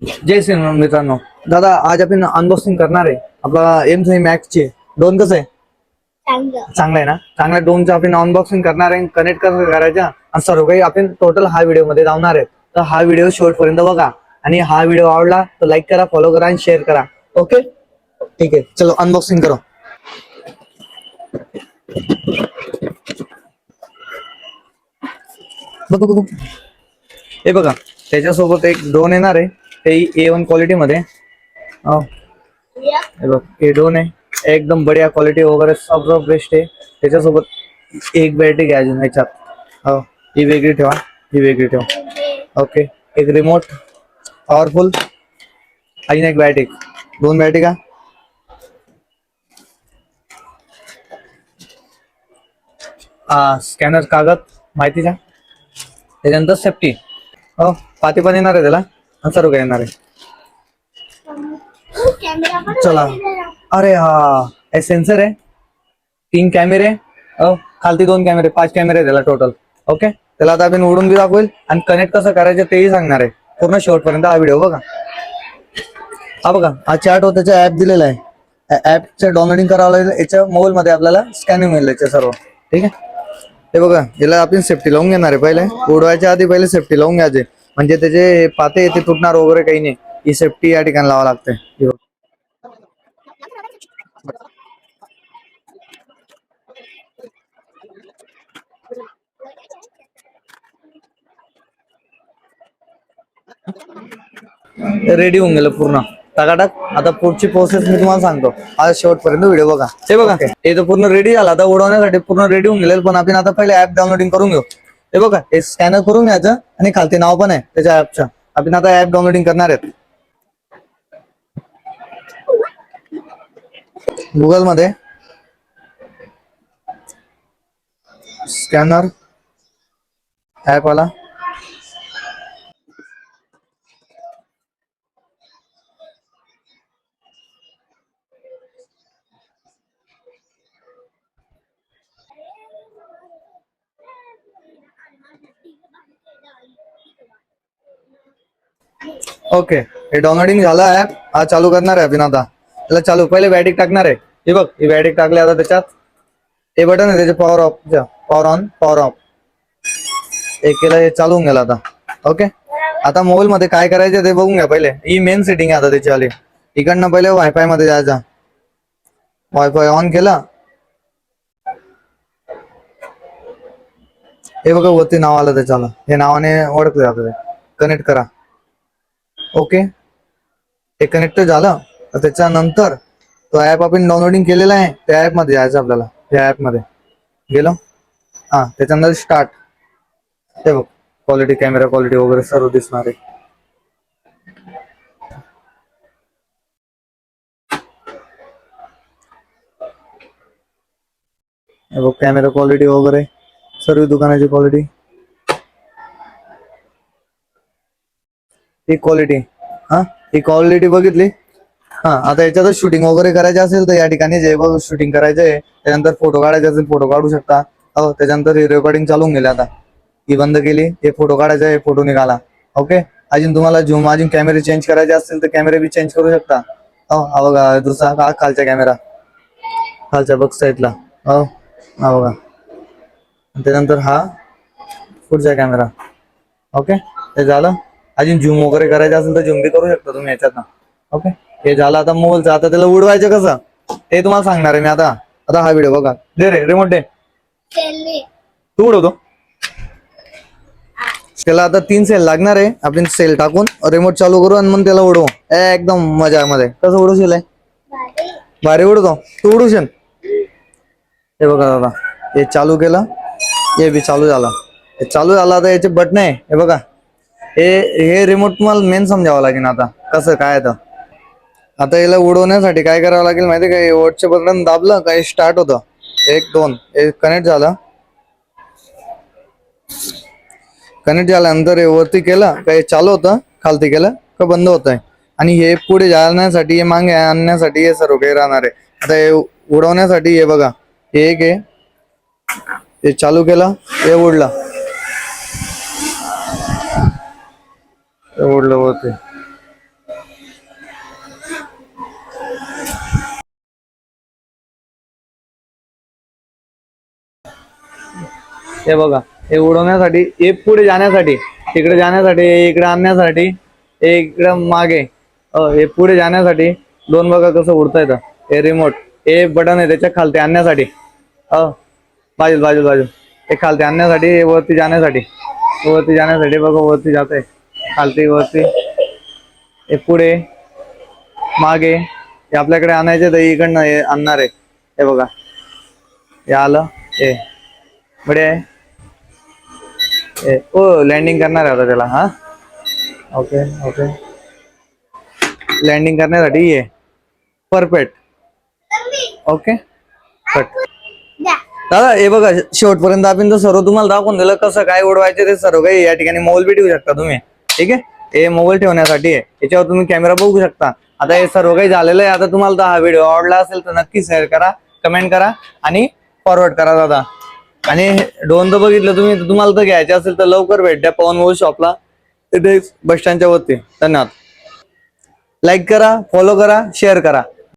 जय श्रीराम मित्रांनो. दादा, आज आपण अनबॉक्सिंग करणार आहे आपला M3 Max चे ड्रोन. कसं आहे? चांगलं आहे ना. चांगल्या ड्रोनचं आपण अनबॉक्सिंग करणार आहे, कनेक्ट कसं करायचं आणि सर्व काही आपण टोटल हा व्हिडिओ मध्ये लावणार आहे. तर हा व्हिडिओ शेवट पर्यंत बघा आणि हा व्हिडिओ आवडला तर लाईक करा, फॉलो करा आणि शेअर करा. ओके, ठीक आहे, चलो अनबॉक्सिंग करो. बघू हे बघा, त्याच्यासोबत एक ड्रोन येणार आहे, ते A1 क्वालिटी मध्ये. हे बघ, हे ड्रोन आहे, एकदम बढिया क्वालिटी वगैरे सब बेस्ट आहे. त्याच्यासोबत एक बॅटरी घ्या अजून ह्याच्यात. हो, ही वेगळी ठेवा, ही वेगळी ठेवा. ओके, एक रिमोट पॉवरफुल, अजून एक बॅटरी, दोन बॅटरी का. स्कॅनर, कागद माहितीचा, त्याच्यानंतर सेफ्टी. हो, पाती पण येणार आहे त्याला, सर्व काय येणार आहे. चला, अरे हा, हे सेन्सर आहे, 3 कॅमेरे, खालती 2 कॅमेरे, 5 कॅमेरे त्याला टोटल. ओके, त्याला आता आपण उडून बी दाखवेल आणि कनेक्ट कसं करायचं तेही सांगणार आहे. पूर्ण शेवटपर्यंत हा व्हिडिओ बघा. हा बघा, हा चार्ट त्याचा ऍप दिलेला आहे. ऍपचं डाउनलोडिंग करावं लागेल. याच्या मोबाईल मध्ये आपल्याला स्कॅनिंग मिळेल याच्या सर्व. ठीक आहे, हे बघा, याला आपण सेफ्टी लावून घेणार आहे. पहिले उडवायच्या आधी पहिले सेफ्टी लावून घ्यायचे, म्हणजे त्याचे पाते ते तुटणार वगैरे काही नाही. ही सेफ्टी या ठिकाणी लावावं लागते. रेडी होऊन गेलं पूर्ण टाकाटाक. आता पुढची प्रोसेस मी तुम्हाला सांगतो, आज शेवटपर्यंत व्हिडिओ बघा. हे बघा, हे तर पूर्ण रेडी झाला, आता उडवण्यासाठी पूर्ण रेडी होऊन गेले. पण आपण आता पहिले ऍप डाउनलोडिंग करून घेऊ. हे बघा, हे स्कॅनर करून घ्यायचं आणि खालती नाव पण आहे त्याच्या ऍपचं. आपण आता ऍप डाउनलोडिंग करणार आहेत. गुगल मध्ये स्कॅनर ऍप आला. ओके, हे डाउनलोडिंग झालं ऍप. हा चालू करणार आहे आपण आता. त्याला चालू, पहिले बॅटरी टाकणार आहे. हे बघ, ही बॅटरी टाकली. आता त्याच्यात हे बटन आहे त्याचे, power of, power on, power of. एक केलं, हे चालू होऊन गेलं आता. ओके, आता मोबाईल मध्ये काय करायचं ते बघून घ्या पहिले. ही मेन सेटिंग आहे आता त्याची आली. इकडनं पहिले वायफाय मध्ये जायचा, वायफाय ऑन केला. हे बघा, वरती नाव आलं त्याच्याला, हे नावाने ओळखलं जातं. कनेक्ट करा. ओके, हे कनेक्ट झालं. त्याच्यानंतर तो ऍप आपण डाउनलोडिंग केलेला आहे, त्या ऍप मध्ये जायचं आपल्याला. या ऍप मध्ये गेलो, हा, त्याच्यानंतर स्टार्ट. हे बघ, क्वालिटी, कॅमेरा क्वालिटी वगैरे सर्व दिसणार आहे. हे बघ, कॅमेरा क्वालिटी वगैरे सर्व दुकानाची क्वालिटी, ही क्वालिटी. हा, ही क्वालिटी बघितली. हा, आता याच्यातच शूटिंग वगैरे करायचे असेल तर या ठिकाणी जे शूटिंग करायचंय, त्यानंतर फोटो काढायचे असेल फोटो काढू शकता. हो, त्याच्यानंतर ही रेकॉर्डिंग चालू गेली. आता ही बंद केली. हे फोटो काढायचे, हे फोटो निघाला. ओके, अजून तुम्हाला झूम, अजून कॅमेरे चेंज करायचे असतील तर कॅमेरे बी चेंज करू शकता. हो, हा बघा, दुसरा हा खालचा कॅमेरा, खालच्या बघ साईडला. हो, हा बघा, त्यानंतर हा पुढचा कॅमेरा. ओके, हे झालं. अजून झूम वगैरे करायचं असेल तर झूम बी करू शकता तुम्ही याच्यात. ओके, हे झालं. आता मोबाईलचं, आता त्याला उडवायचं कसं ते तुम्हाला सांगणार आहे मी आता. आता हा व्हिडिओ बघा. दे रे रिमोट, दे, तू उडवतो. त्याला आता 3 सेल लागणार आहे. आपण सेल टाकून रिमोट चालू करू आणि मग त्याला उडवू. एकदम मजा मध्ये. कसं उडवशील? भारी उडवतो तू, उडवशील. हे बघा दादा, हे चालू केलं, हे बी चालू झालं. हे चालू झालं. आता याचे बटन आहे, हे बघा. हे रिमोट तुम्हाला मेन समजावं लागेल आता कसं काय. तर आता याला उडवण्यासाठी काय करावं लागेल माहिती का? वोटचे बटन दाबलं काय स्टार्ट होतं. 1 2 हे कनेक्ट झालं. कनेक्ट झाल्यानंतर हे वरती केलं काय चालू होतं, खालती केलं का बंद होत आहे. आणि हे पुढे जाण्यासाठी, हे मागे आणण्यासाठी हे सर्व काही राहणार आहे. आता हे उडवण्यासाठी हे बघा, हे एक आहे, हे चालू केलं, हे उडलं वरती. हे बघा, हे उडवण्यासाठी, हे पुढे जाण्यासाठी, तिकडे जाण्यासाठी, इकडे आणण्यासाठी, हे इकडे मागे, हे पुढे जाण्यासाठी. दोन बघा कसं उडता येतं. हे रिमोट, हे बटन आहे त्याच्या खालती आणण्यासाठी, बाजू बाजू बाजू, हे खालती आणण्यासाठी, हे वरती जाण्यासाठी, वरती जाण्यासाठी बघा, वरती जात आहे, खालती वरती, हे पुढे मागे, हे आपल्याकडे आणायचे तर इकडनं हे आणणार आहे. हे बघा, हे आलं, हे बडे ओ लँडिंग करणार आहे आता त्याला. हा ओके ओके, लँडिंग करण्यासाठी ये परफेक्ट. Okay cut. दादा हे बघा, शेवटपर्यंत आपण तर सर्व तुम्हाला दाखवून दिलं कसं काय उडवायचे ते सर्व काही. या ठिकाणी मोबाईल बी ठेवू शकता तुम्ही. ठीक आहे, हे मोबाईल ठेवण्यासाठी आहे, याच्यावर तुम्ही कॅमेरा बघू शकता. आता हे सर्व काही झालेलं आहे. आता तुम्हाला हा व्हिडिओ आवडला असेल तर नक्की शेअर करा, कमेंट करा आणि फॉरवर्ड करा दादा. आणि ड्रोन तर बघितलं तुम्ही, तर तुम्हाला तर घ्यायचे असेल तर लवकर भेट द्या पवन मोबाईल शॉपला, तिथे बस स्टँडच्या वरती. धन्यवाद. लाईक करा, फॉलो करा, शेअर करा.